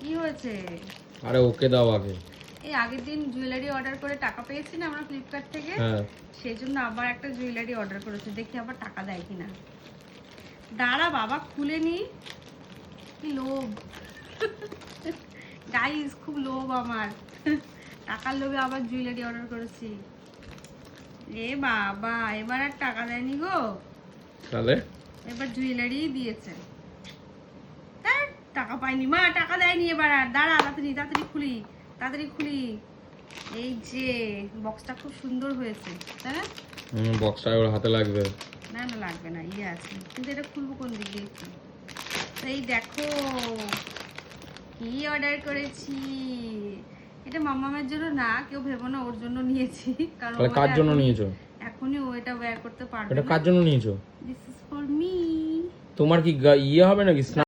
কি হয়েছে? আরে ওকে দাও আগে। এই আগের দিন জুয়েলারি অর্ডার করে টাকা পেয়েছি না আমরা ফ্লিপকার্ট থেকে, হ্যাঁ সেই জন্য আবার একটা জুয়েলারি অর্ডার করেছি, দেখি আবার টাকা দেয় কিনা। দাঁড়া বাবা, খুলে নি। কি লোভ গাইস, খুব লোভ আমার। টাকার লোভে আবার জুয়েলারি অর্ডার করেছি। এ বাবা, এবার আর টাকা দেয়নি গো। তাহলে এবার জুয়েলারি দিয়েছে। ধ্যাৎ, টাকা পাইনি মা, টাকা দেয়নি এবার আর। দাঁড়া, তাড়াতাড়ি তাড়াতাড়ি খুলি, তাড়াতাড়ি খুলি। এই যে বক্সটা খুব সুন্দর হয়েছে, তাই না? বক্সটা ওর হাতে লাগবে। না না, লাগবে না, ইয়ে আছে। কিন্তু এটা খুলবো কোন দিক দিয়ে? এই দেখো কি অর্ডার করেছি। এটা মামামের জন্য না, কেউ ভেবো না, ওর জন্য নিয়েছি। কারণ তাহলে কার জন্য নিয়েছো? এখনই ও এটা ওয়্যার করতে পারবে এটা না। কার জন্য নিয়েছো? This is for me. তোমার কি ইয়ে হবে নাকি?